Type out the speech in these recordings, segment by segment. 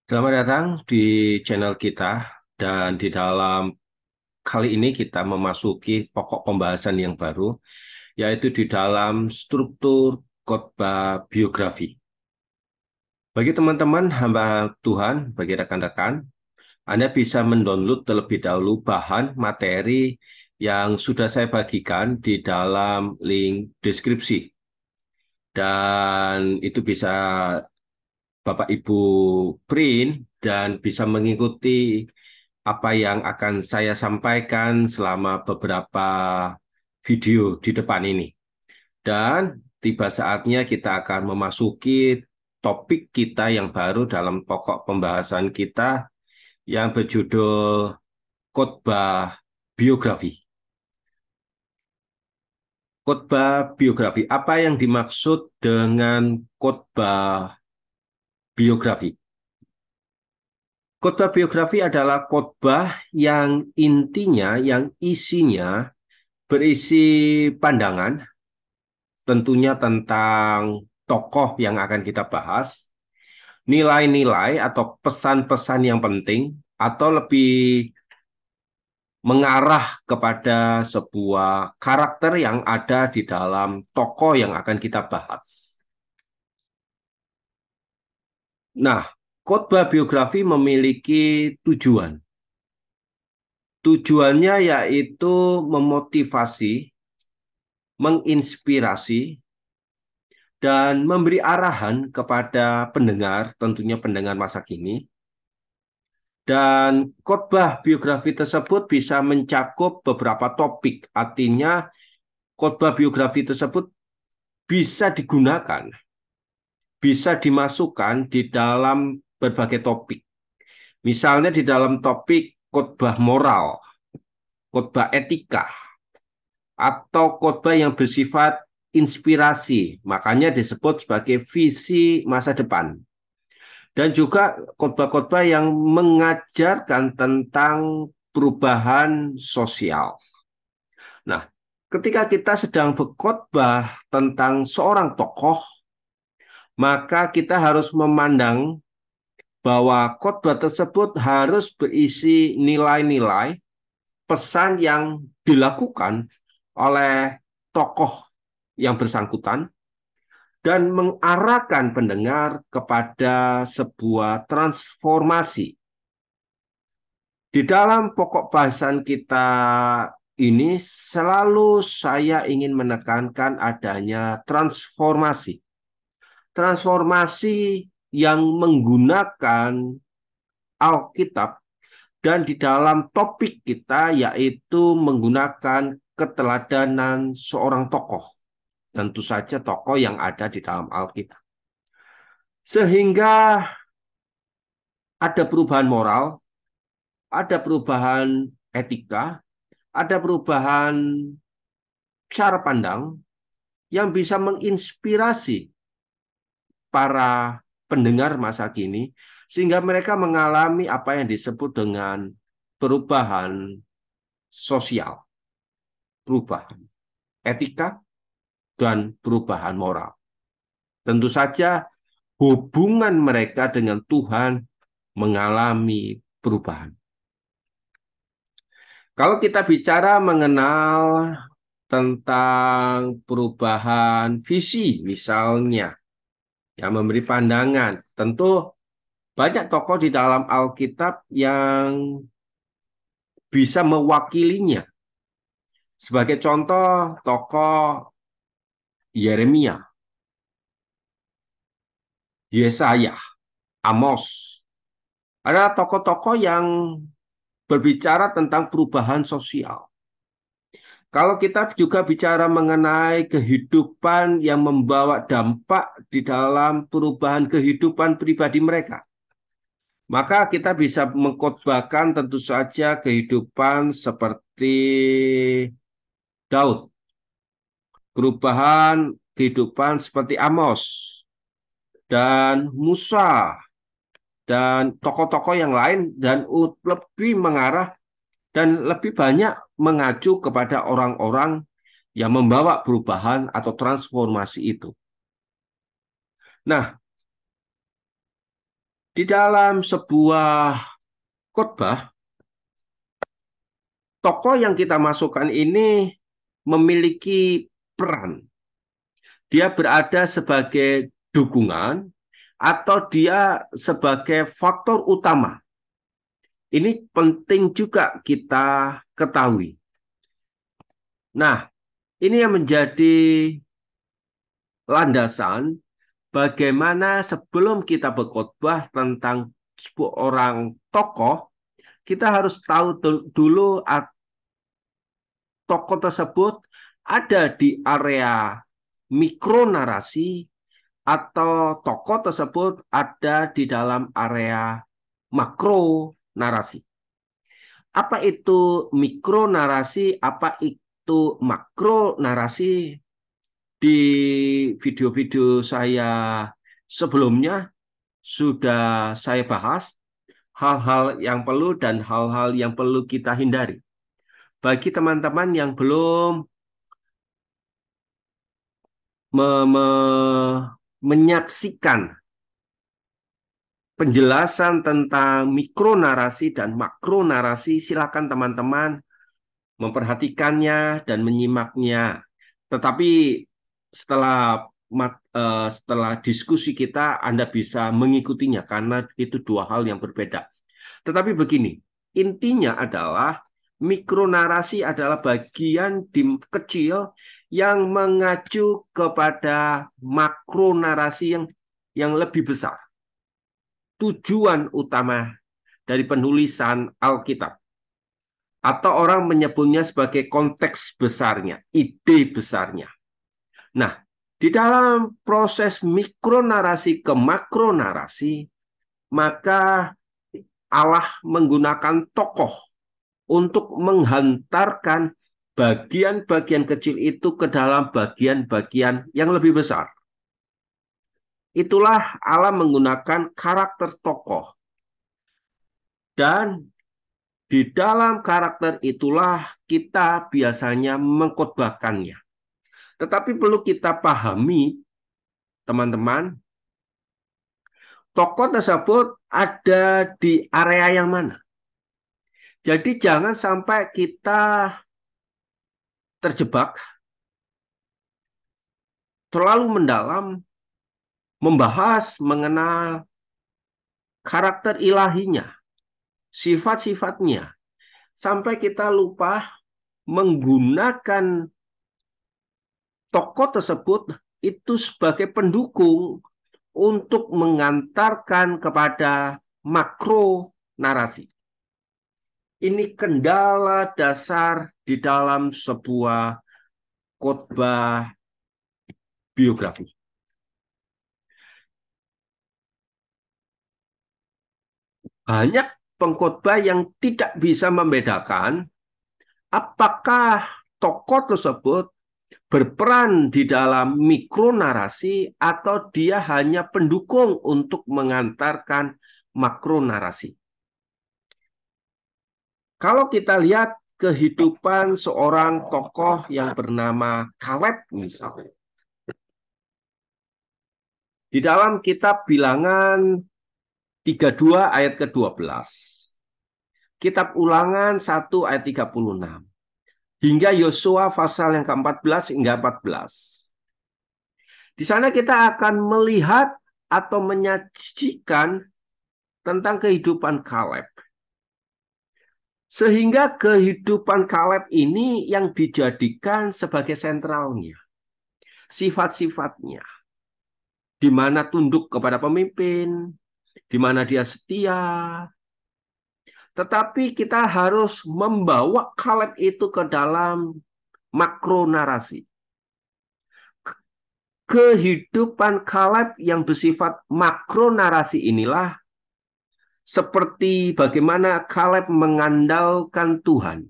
Selamat datang di channel kita dan di dalam kali ini kita memasuki pokok pembahasan yang baru yaitu di dalam struktur khotbah biografi. Bagi teman-teman hamba Tuhan, bagi rekan-rekan, Anda bisa mendownload terlebih dahulu bahan materi yang sudah saya bagikan di dalam link deskripsi dan itu bisa Bapak Ibu print dan bisa mengikuti apa yang akan saya sampaikan selama beberapa video di depan ini. Dan tiba saatnya kita akan memasuki topik kita yang baru dalam pokok pembahasan kita yang berjudul khotbah biografi. Khotbah biografi, apa yang dimaksud dengan khotbah biografi? Khotbah biografi adalah khotbah yang intinya, yang isinya berisi pandangan, tentunya tentang tokoh yang akan kita bahas, nilai-nilai atau pesan-pesan yang penting, atau lebih mengarah kepada sebuah karakter yang ada di dalam tokoh yang akan kita bahas. Nah, khotbah biografi memiliki tujuan. Tujuannya yaitu memotivasi, menginspirasi, dan memberi arahan kepada pendengar, tentunya pendengar masa kini. Dan khotbah biografi tersebut bisa mencakup beberapa topik. Artinya, khotbah biografi tersebut bisa digunakan, bisa dimasukkan di dalam berbagai topik. Misalnya di dalam topik khotbah moral, khotbah etika, atau khotbah yang bersifat inspirasi. Makanya disebut sebagai visi masa depan. Dan juga khotbah-khotbah yang mengajarkan tentang perubahan sosial. Nah, ketika kita sedang berkhotbah tentang seorang tokoh, maka kita harus memandang bahwa khotbah tersebut harus berisi nilai-nilai pesan yang dilakukan oleh tokoh yang bersangkutan dan mengarahkan pendengar kepada sebuah transformasi. Di dalam pokok bahasan kita ini selalu saya ingin menekankan adanya transformasi. Transformasi yang menggunakan Alkitab dan di dalam topik kita yaitu menggunakan keteladanan seorang tokoh. Tentu saja tokoh yang ada di dalam Alkitab. Sehingga ada perubahan moral, ada perubahan etika, ada perubahan cara pandang yang bisa menginspirasi para pendengar masa kini sehingga mereka mengalami apa yang disebut dengan perubahan sosial, perubahan etika, dan perubahan moral. Tentu saja hubungan mereka dengan Tuhan mengalami perubahan. Kalau kita bicara mengenal tentang perubahan visi, misalnya, yang memberi pandangan, tentu banyak tokoh di dalam Alkitab yang bisa mewakilinya. Sebagai contoh, tokoh Yeremia, Yesaya, Amos. Ada tokoh-tokoh yang berbicara tentang perubahan sosial. Kalau kita juga bicara mengenai kehidupan yang membawa dampak di dalam perubahan kehidupan pribadi mereka, maka kita bisa mengkhotbahkan tentu saja kehidupan seperti Daud, perubahan kehidupan seperti Amos, dan Musa, dan tokoh-tokoh yang lain, dan lebih mengarah dan lebih banyak mengacu kepada orang-orang yang membawa perubahan atau transformasi itu. Nah, Di dalam sebuah khotbah, tokoh yang kita masukkan ini memiliki peran. Dia berada sebagai dukungan atau dia sebagai faktor utama. Ini penting juga kita ketahui. Nah, ini yang menjadi landasan bagaimana sebelum kita berkhotbah tentang seorang tokoh, kita harus tahu dulu tokoh tersebut ada di area mikronarasi atau tokoh tersebut ada di dalam area makro narasi. Apa itu mikronarasi? Apa itu makro narasi? Di video-video saya sebelumnya sudah saya bahas hal-hal yang perlu dan hal-hal yang perlu kita hindari. Bagi teman-teman yang belum menyaksikan penjelasan tentang mikronarasi dan makronarasi, silakan teman-teman memperhatikannya dan menyimaknya. Tetapi setelah diskusi kita, Anda bisa mengikutinya karena itu dua hal yang berbeda. Tetapi begini, intinya adalah mikronarasi adalah bagian kecil yang mengacu kepada makronarasi yang lebih besar. Tujuan utama dari penulisan Alkitab. Atau orang menyebutnya sebagai konteks besarnya, ide besarnya. Nah, di dalam proses mikronarasi ke makronarasi, maka Allah menggunakan tokoh untuk menghantarkan bagian-bagian kecil itu ke dalam bagian-bagian yang lebih besar. Itulah Allah menggunakan karakter tokoh. Dan di dalam karakter itulah kita biasanya mengkhotbahkannya. Tetapi perlu kita pahami, teman-teman, tokoh tersebut ada di area yang mana. Jadi jangan sampai kita terjebak terlalu mendalam membahas mengenal karakter ilahinya, sifat-sifatnya, sampai kita lupa menggunakan tokoh tersebut itu sebagai pendukung untuk mengantarkan kepada makro narasi. Ini kendala dasar di dalam sebuah khotbah biografi. Banyak pengkhotbah yang tidak bisa membedakan apakah tokoh tersebut berperan di dalam mikronarasi atau dia hanya pendukung untuk mengantarkan makronarasi. Kalau kita lihat kehidupan seorang tokoh yang bernama Kaleb misalnya. Di dalam kitab Bilangan 32 ayat ke-12. Kitab Ulangan 1 ayat 36. Hingga Yosua pasal yang ke-14 hingga 14. Di sana kita akan melihat atau menyajikan tentang kehidupan Kaleb. Sehingga kehidupan Kaleb ini yang dijadikan sebagai sentralnya. Sifat-sifatnya. Di mana tunduk kepada pemimpin, di mana dia setia. Tetapi kita harus membawa Kaleb itu ke dalam makronarasi. Kehidupan Kaleb yang bersifat makronarasi inilah seperti bagaimana Kaleb mengandalkan Tuhan.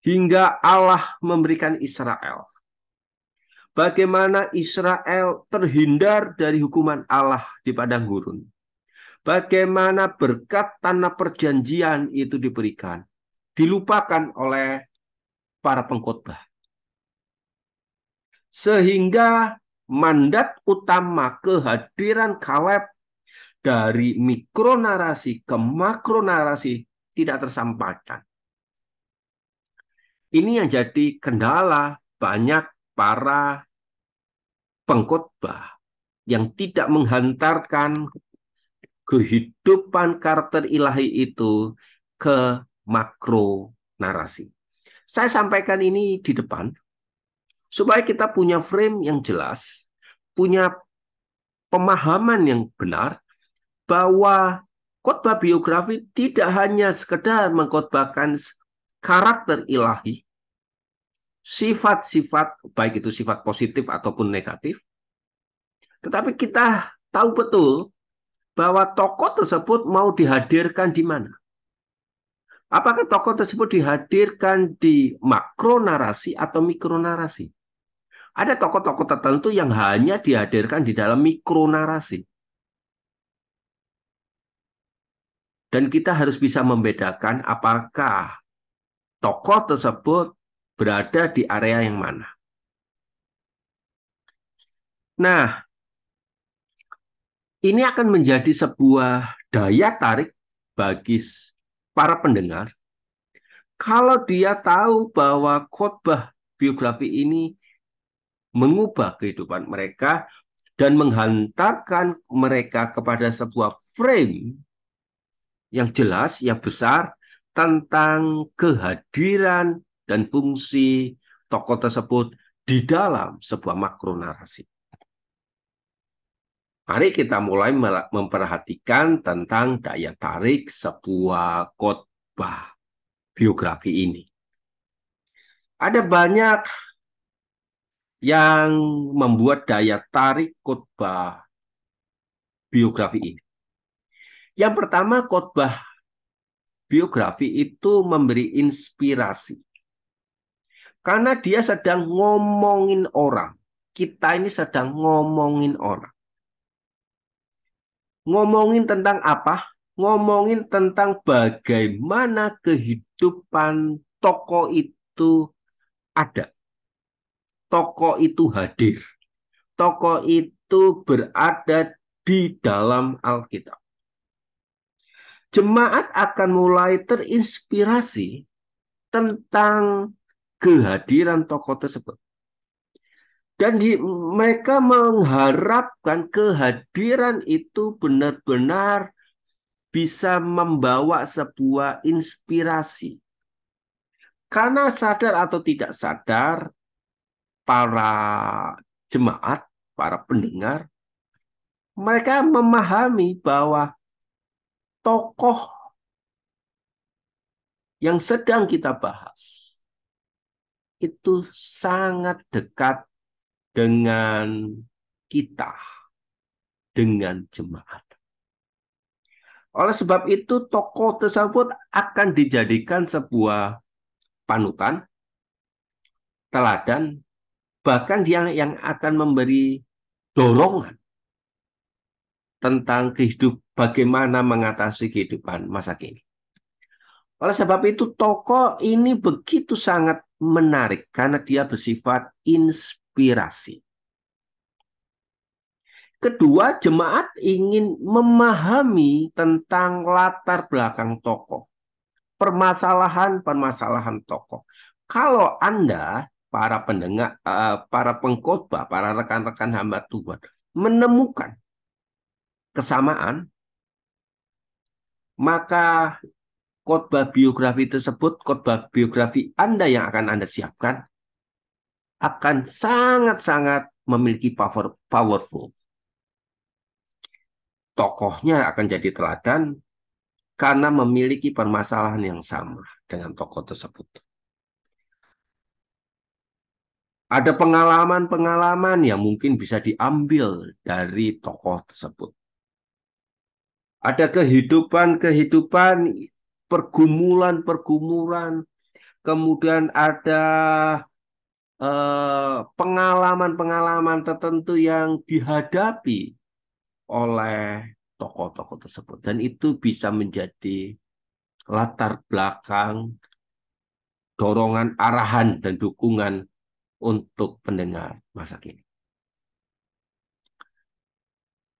Hingga Allah memberikan Israel. Bagaimana Israel terhindar dari hukuman Allah di padang gurun. Bagaimana berkat tanah perjanjian itu diberikan. Dilupakan oleh para pengkhotbah. Sehingga mandat utama kehadiran Kaleb dari mikronarasi ke makronarasi tidak tersampaikan. Ini yang jadi kendala banyak para pengkhotbah yang tidak menghantarkan kehidupan karakter ilahi itu ke makro narasi. Saya sampaikan ini di depan supaya kita punya frame yang jelas, punya pemahaman yang benar bahwa khotbah biografi tidak hanya sekedar mengkhotbahkan karakter ilahi, sifat-sifat baik itu sifat positif ataupun negatif, tetapi kita tahu betul bahwa tokoh tersebut mau dihadirkan di mana. Apakah tokoh tersebut dihadirkan di makronarasi atau mikronarasi? Ada tokoh-tokoh tertentu yang hanya dihadirkan di dalam mikronarasi. Dan kita harus bisa membedakan apakah tokoh tersebut berada di area yang mana. Nah, ini akan menjadi sebuah daya tarik bagi para pendengar kalau dia tahu bahwa khotbah biografi ini mengubah kehidupan mereka dan menghantarkan mereka kepada sebuah frame yang jelas, yang besar tentang kehadiran dan fungsi tokoh tersebut di dalam sebuah makronarasi. Mari kita mulai memperhatikan tentang daya tarik sebuah khotbah biografi ini. Ada banyak yang membuat daya tarik khotbah biografi ini. Yang pertama, khotbah biografi itu memberi inspirasi. Karena dia sedang ngomongin orang. Kita ini sedang ngomongin orang. Ngomongin tentang apa? Ngomongin tentang bagaimana kehidupan tokoh itu ada. Tokoh itu hadir. Tokoh itu berada di dalam Alkitab. Jemaat akan mulai terinspirasi tentang kehadiran tokoh tersebut. Dan mereka mengharapkan kehadiran itu benar-benar bisa membawa sebuah inspirasi. Karena sadar atau tidak sadar, para jemaat, para pendengar, mereka memahami bahwa tokoh yang sedang kita bahas itu sangat dekat dengan kita, dengan jemaat. Oleh sebab itu, tokoh tersebut akan dijadikan sebuah panutan, teladan, bahkan dia yang akan memberi dorongan tentang bagaimana mengatasi kehidupan masa kini. Oleh sebab itu, tokoh ini begitu sangat menarik karena dia bersifat inspirasi. Kedua, jemaat ingin memahami tentang latar belakang tokoh, permasalahan-permasalahan tokoh. Kalau Anda, para pendengar, para pengkhotbah, para rekan-rekan hamba Tuhan, menemukan kesamaan, maka khotbah biografi tersebut, khotbah biografi Anda yang akan Anda siapkan, akan sangat-sangat memiliki powerful. Tokohnya akan jadi teladan karena memiliki permasalahan yang sama dengan tokoh tersebut. Ada pengalaman-pengalaman yang mungkin bisa diambil dari tokoh tersebut. Ada kehidupan-kehidupan, pergumulan-pergumulan, kemudian ada pengalaman-pengalaman tertentu yang dihadapi oleh tokoh-tokoh tersebut. Dan itu bisa menjadi latar belakang, dorongan, arahan, dan dukungan untuk pendengar masa kini.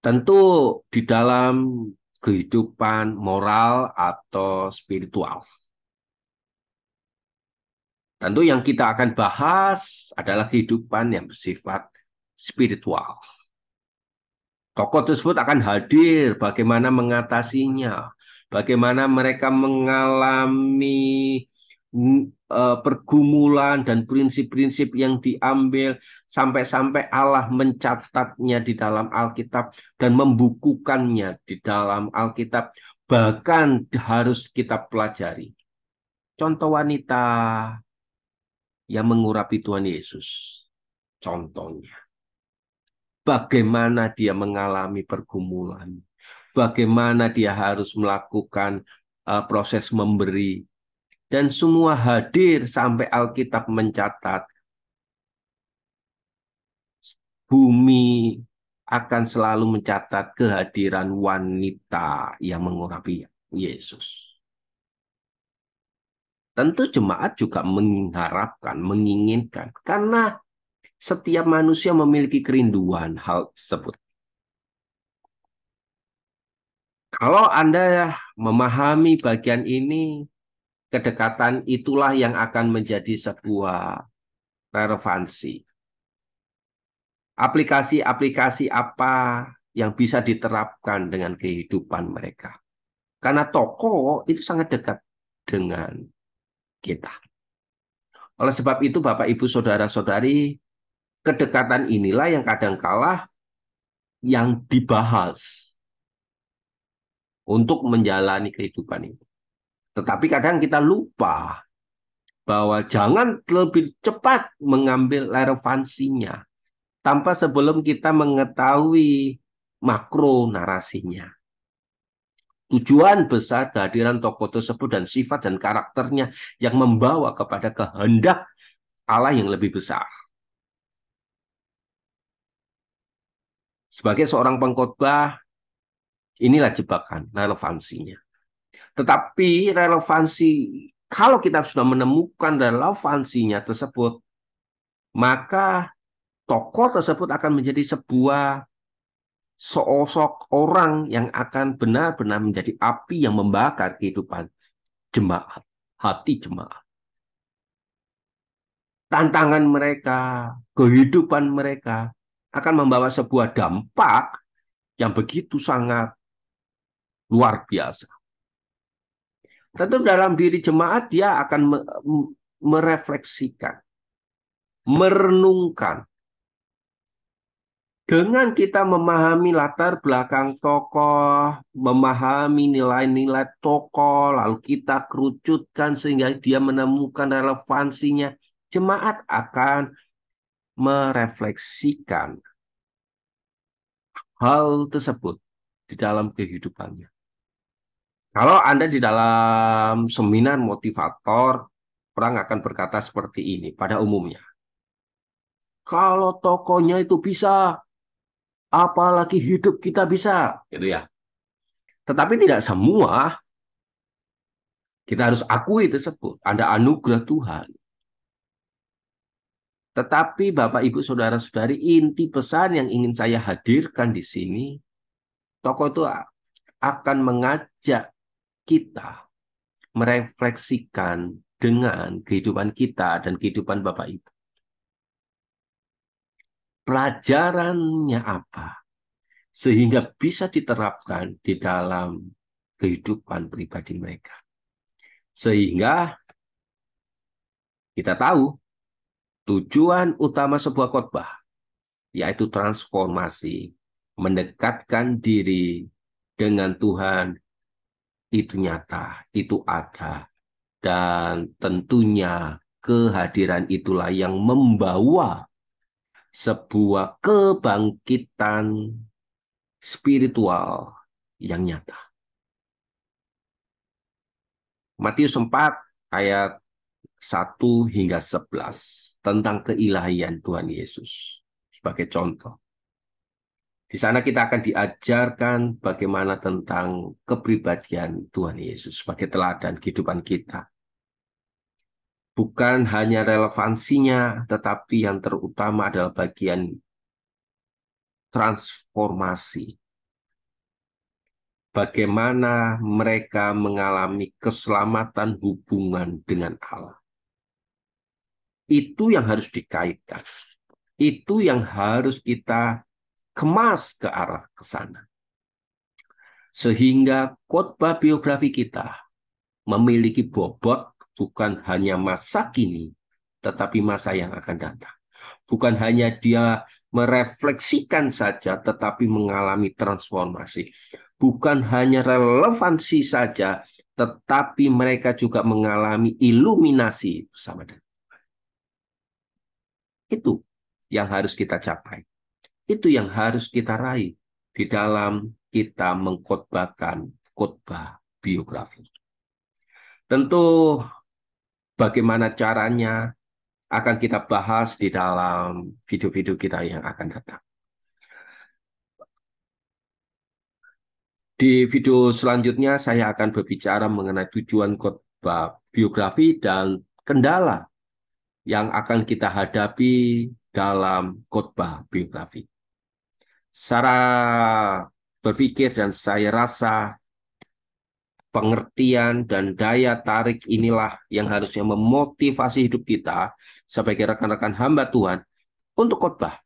Tentu di dalam kehidupan moral atau spiritual. Tentu yang kita akan bahas adalah kehidupan yang bersifat spiritual. Tokoh tersebut akan hadir, bagaimana mengatasinya, bagaimana mereka mengalami pergumulan dan prinsip-prinsip yang diambil sampai-sampai Allah mencatatnya di dalam Alkitab dan membukukannya di dalam Alkitab, bahkan harus kita pelajari. Contoh wanita yang mengurapi Tuhan Yesus, contohnya. Bagaimana dia mengalami pergumulan, bagaimana dia harus melakukan proses memberi, dan semua hadir sampai Alkitab mencatat bumi akan selalu mencatat kehadiran wanita yang mengurapi Yesus. Tentu jemaat juga mengharapkan, menginginkan, karena setiap manusia memiliki kerinduan hal tersebut. Kalau Anda memahami bagian ini, kedekatan itulah yang akan menjadi sebuah relevansi. Aplikasi-aplikasi apa yang bisa diterapkan dengan kehidupan mereka. Karena tokoh itu sangat dekat dengan kita. Oleh sebab itu, Bapak, Ibu, Saudara-saudari, kedekatan inilah yang kadangkala yang dibahas untuk menjalani kehidupan ini. Tetapi kadang kita lupa bahwa jangan lebih cepat mengambil relevansinya tanpa sebelum kita mengetahui makro narasinya. Tujuan besar kehadiran tokoh tersebut dan sifat dan karakternya yang membawa kepada kehendak Allah yang lebih besar. Sebagai seorang pengkhotbah, inilah jebakan relevansinya. Tetapi relevansi, kalau kita sudah menemukan relevansinya tersebut, maka tokoh tersebut akan menjadi sebuah sosok orang yang akan benar-benar menjadi api yang membakar kehidupan jemaat, hati jemaat. Tantangan mereka, kehidupan mereka akan membawa sebuah dampak yang begitu sangat luar biasa. Tentu dalam diri jemaat dia akan merefleksikan, merenungkan. Dengan kita memahami latar belakang tokoh, memahami nilai-nilai tokoh, lalu kita kerucutkan sehingga dia menemukan relevansinya, jemaat akan merefleksikan hal tersebut di dalam kehidupannya. Kalau Anda di dalam seminar motivator, orang akan berkata seperti ini pada umumnya. Kalau tokohnya itu bisa, apalagi hidup kita bisa, gitu ya. Tetapi tidak semua kita harus akui tersebut. Ada anugerah Tuhan. Tetapi Bapak, Ibu, Saudara-saudari, inti pesan yang ingin saya hadirkan di sini, tokoh itu akan mengajak kita merefleksikan dengan kehidupan kita dan kehidupan Bapak Ibu. Pelajarannya apa? Sehingga bisa diterapkan di dalam kehidupan pribadi mereka. Sehingga kita tahu tujuan utama sebuah khotbah, yaitu transformasi, mendekatkan diri dengan Tuhan, itu nyata, itu ada. Dan tentunya kehadiran itulah yang membawa sebuah kebangkitan spiritual yang nyata. Matius 4 ayat 1 hingga 11 tentang keilahian Tuhan Yesus. Sebagai contoh. Di sana kita akan diajarkan bagaimana tentang kepribadian Tuhan Yesus sebagai teladan kehidupan kita. Bukan hanya relevansinya, tetapi yang terutama adalah bagian transformasi. bagaimana mereka mengalami keselamatan hubungan dengan Allah. Itu yang harus dikaitkan. Itu yang harus kita kemas ke arah ke sana. Sehingga khotbah biografi kita memiliki bobot bukan hanya masa kini, tetapi masa yang akan datang. Bukan hanya dia merefleksikan saja, tetapi mengalami transformasi. Bukan hanya relevansi saja, tetapi mereka juga mengalami iluminasi bersama dengan. Itu yang harus kita capai. Itu yang harus kita raih di dalam kita mengkhotbahkan khotbah biografi. Tentu bagaimana caranya akan kita bahas di dalam video-video kita yang akan datang. Di video selanjutnya saya akan berbicara mengenai tujuan khotbah biografi dan kendala yang akan kita hadapi dalam khotbah biografi. Secara berpikir dan saya rasa pengertian dan daya tarik inilah yang harusnya memotivasi hidup kita sebagai rekan-rekan hamba Tuhan untuk khotbah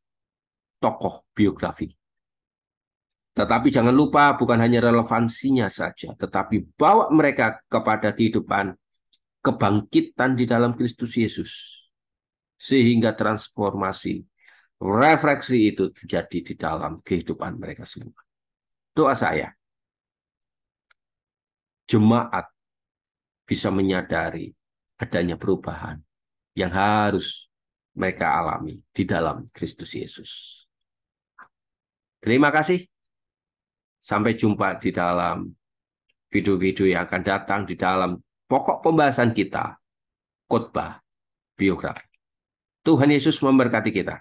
tokoh biografi. Tetapi jangan lupa bukan hanya relevansinya saja, tetapi bawa mereka kepada kehidupan kebangkitan di dalam Kristus Yesus. Sehingga transformasi, refleksi itu terjadi di dalam kehidupan mereka semua. Doa saya, jemaat bisa menyadari adanya perubahan yang harus mereka alami di dalam Kristus Yesus. Terima kasih. Sampai jumpa di dalam video-video yang akan datang di dalam pokok pembahasan kita, khotbah biografi. Tuhan Yesus memberkati kita.